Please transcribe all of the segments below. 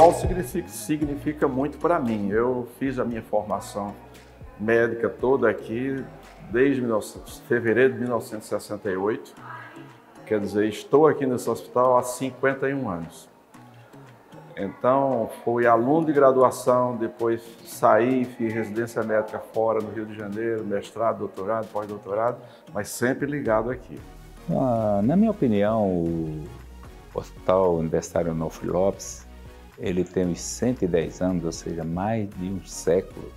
UOL significa muito para mim. Eu fiz a minha formação médica toda aqui desde fevereiro de 1968. Quer dizer, estou aqui nesse hospital há 51 anos. Então, fui aluno de graduação, depois saí, fiz residência médica fora, no Rio de Janeiro, mestrado, doutorado, pós-doutorado, mas sempre ligado aqui. Na minha opinião, o Hospital Universitário Onofre Lopes, ele tem uns 110 anos, ou seja, mais de um século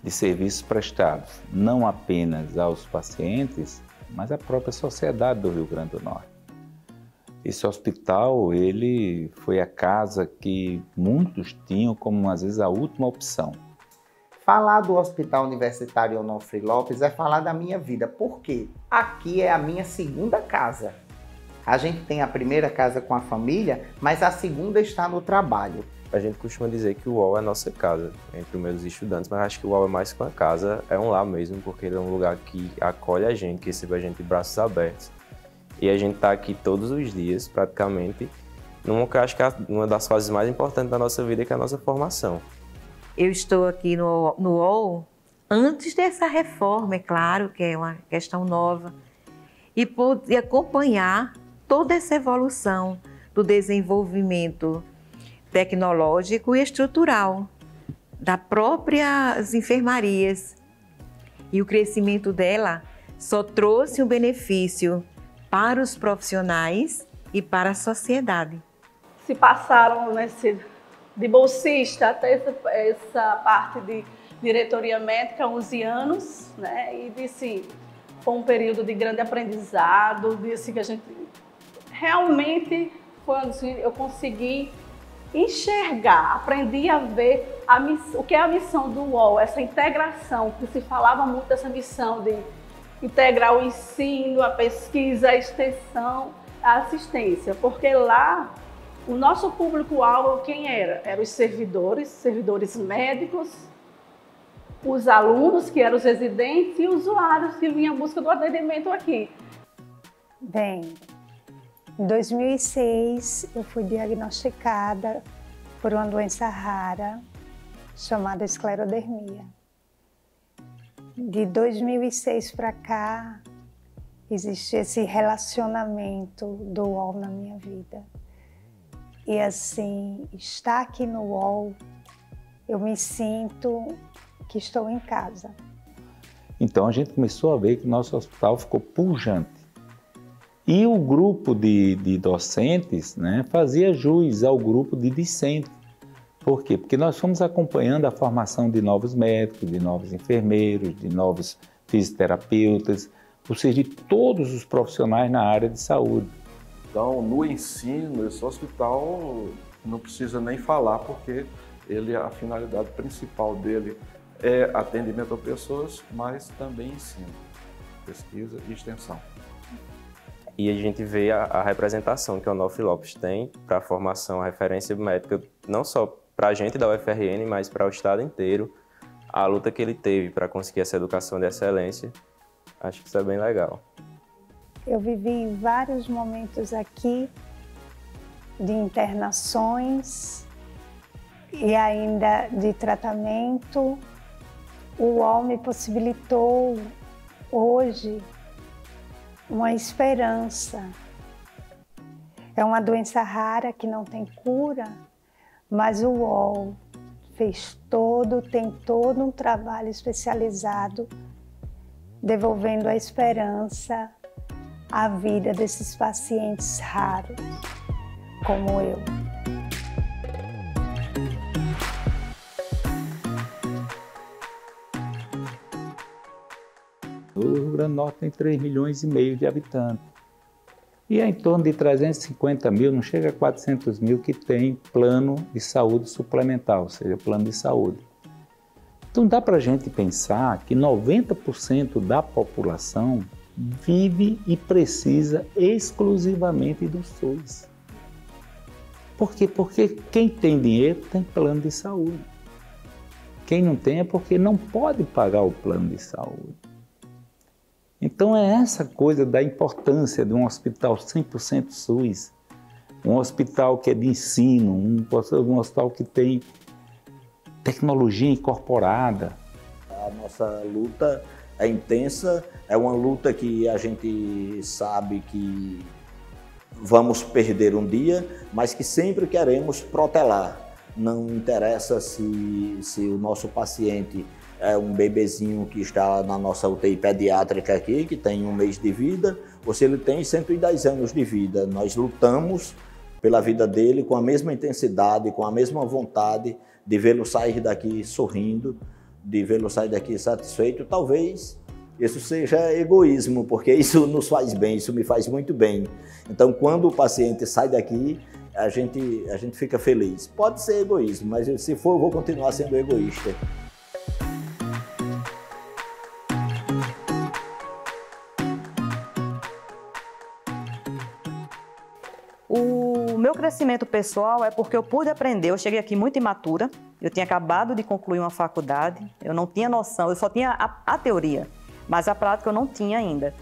de serviços prestados, não apenas aos pacientes, mas à própria sociedade do Rio Grande do Norte. Esse hospital, ele foi a casa que muitos tinham como, às vezes, a última opção. Falar do Hospital Universitário Onofre Lopes é falar da minha vida, porque aqui é a minha segunda casa. A gente tem a primeira casa com a família, mas a segunda está no trabalho. A gente costuma dizer que o UOL é a nossa casa, entre os meus estudantes, mas acho que o UOL é mais que uma casa, é um lar mesmo, porque ele é um lugar que acolhe a gente, que recebe a gente de braços abertos. E a gente está aqui todos os dias, praticamente, numa que eu acho que é uma das fases mais importantes da nossa vida, que é a nossa formação. Eu estou aqui no UOL antes dessa reforma, é claro, que é uma questão nova, e pude acompanhar toda essa evolução do desenvolvimento tecnológico e estrutural das próprias enfermarias. E o crescimento dela só trouxe um benefício para os profissionais e para a sociedade. Se passaram de bolsista até essa parte de diretoria médica 11 anos, né? E disse, foi um período de grande aprendizado, disse que a gente realmente foi onde eu consegui enxergar, aprendi a ver o que é a missão do UOL, essa integração, que se falava muito dessa missão de integrar o ensino, a pesquisa, a extensão, a assistência, porque lá o nosso público-alvo quem era? Eram os servidores médicos, os alunos, que eram os residentes, e usuários que vinham em busca do atendimento aqui. Bem, em 2006 eu fui diagnosticada por uma doença rara chamada esclerodermia. De 2006 para cá, existe esse relacionamento do UOL na minha vida. E assim, estar aqui no UOL, eu me sinto que estou em casa. Então a gente começou a ver que o nosso hospital ficou pujante. E o grupo de docentes, né, fazia jus ao grupo de discentes. Por quê? Porque nós fomos acompanhando a formação de novos médicos, de novos enfermeiros, de novos fisioterapeutas, ou seja, de todos os profissionais na área de saúde. Então, no ensino, esse hospital não precisa nem falar, porque a finalidade principal dele é atendimento a pessoas, mas também ensino, pesquisa e extensão. E a gente vê a representação que o Onofre Lopes tem para a formação, a referência médica, não só para a gente da UFRN, mas para o estado inteiro, a luta que ele teve para conseguir essa educação de excelência. Acho que isso é bem legal. Eu vivi vários momentos aqui de internações e ainda de tratamento. O UOL me possibilitou hoje uma esperança. É uma doença rara que não tem cura, mas o UOL tem todo um trabalho especializado devolvendo a esperança à vida desses pacientes raros, como eu. O Rio Grande do Norte tem 3,5 milhões de habitantes. E é em torno de 350 mil, não chega a 400 mil, que tem plano de saúde suplementar, ou seja, plano de saúde. Então dá para a gente pensar que 90% da população vive e precisa exclusivamente do SUS. Por quê? Porque quem tem dinheiro tem plano de saúde. Quem não tem é porque não pode pagar o plano de saúde. Então é essa coisa da importância de um hospital 100% SUS, um hospital que é de ensino, um hospital que tem tecnologia incorporada. A nossa luta é intensa, é uma luta que a gente sabe que vamos perder um dia, mas que sempre queremos protelar. Não interessa se o nosso paciente é um bebezinho que está na nossa UTI pediátrica aqui, que tem 1 mês de vida, ou se ele tem 110 anos de vida. Nós lutamos pela vida dele com a mesma intensidade, com a mesma vontade de vê-lo sair daqui sorrindo, de vê-lo sair daqui satisfeito. Talvez isso seja egoísmo, porque isso nos faz bem, isso me faz muito bem. Então, quando o paciente sai daqui, a gente fica feliz. Pode ser egoísmo, mas se for, eu vou continuar sendo egoísta. O meu crescimento pessoal é porque eu pude aprender. Eu cheguei aqui muito imatura, eu tinha acabado de concluir uma faculdade, eu não tinha noção, eu só tinha a teoria, mas a prática eu não tinha ainda.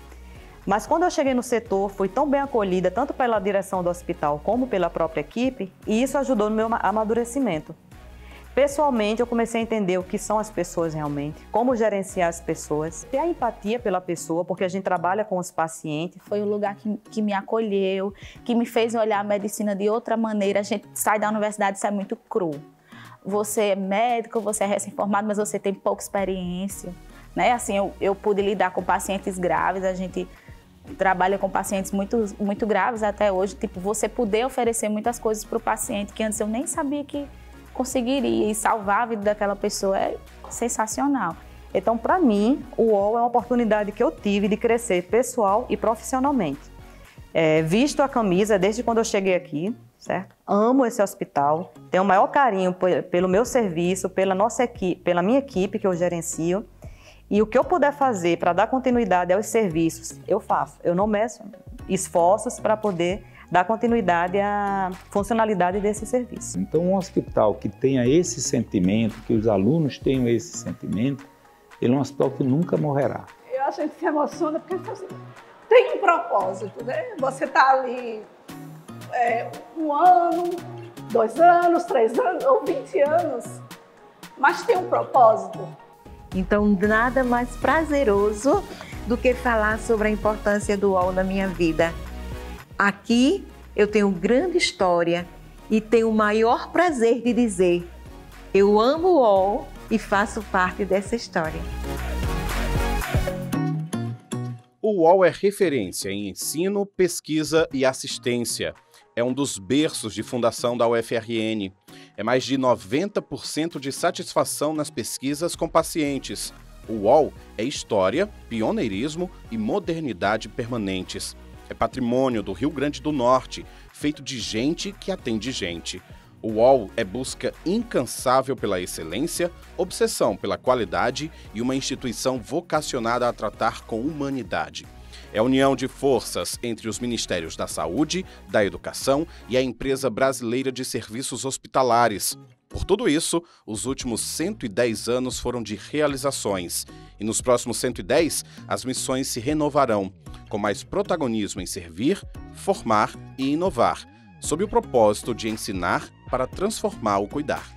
Mas quando eu cheguei no setor, fui tão bem acolhida, tanto pela direção do hospital como pela própria equipe, e isso ajudou no meu amadurecimento. Pessoalmente, eu comecei a entender o que são as pessoas realmente, como gerenciar as pessoas, ter a empatia pela pessoa, porque a gente trabalha com os pacientes. Foi um lugar que me acolheu, que me fez olhar a medicina de outra maneira. A gente sai da universidade e sai muito cru. Você é médico, você é recém-formado, mas você tem pouca experiência, né? Assim, eu pude lidar com pacientes graves, a gente trabalha com pacientes muito graves até hoje. Tipo, você poder oferecer muitas coisas para o paciente que antes eu nem sabia que conseguiria, e salvar a vida daquela pessoa é sensacional. Então, para mim, o UOL é uma oportunidade que eu tive de crescer pessoal e profissionalmente. Visto a camisa desde quando eu cheguei aqui, certo? Amo esse hospital, tenho o maior carinho pelo meu serviço, pela nossa equipe, pela minha equipe que eu gerencio. E o que eu puder fazer para dar continuidade aos serviços, eu faço. Eu não meço esforços para poder dar continuidade à funcionalidade desse serviço. Então, um hospital que tenha esse sentimento, que os alunos tenham esse sentimento, ele é um hospital que nunca morrerá. A gente se emociona porque tem um propósito, né? Você está ali 1 ano, 2 anos, 3 anos ou 20 anos, mas tem um propósito. Então, nada mais prazeroso do que falar sobre a importância do UOL na minha vida. Aqui eu tenho grande história e tenho o maior prazer de dizer: eu amo o UOL e faço parte dessa história. O UOL é referência em ensino, pesquisa e assistência. É um dos berços de fundação da UFRN. É mais de 90% de satisfação nas pesquisas com pacientes. O UOL é história, pioneirismo e modernidade permanentes. É patrimônio do Rio Grande do Norte, feito de gente que atende gente. O UOL é busca incansável pela excelência, obsessão pela qualidade e uma instituição vocacionada a tratar com humanidade. É a união de forças entre os Ministérios da Saúde, da Educação e a Empresa Brasileira de Serviços Hospitalares. Por tudo isso, os últimos 110 anos foram de realizações. E nos próximos 110, as missões se renovarão, com mais protagonismo em servir, formar e inovar, sob o propósito de ensinar para transformar o cuidar.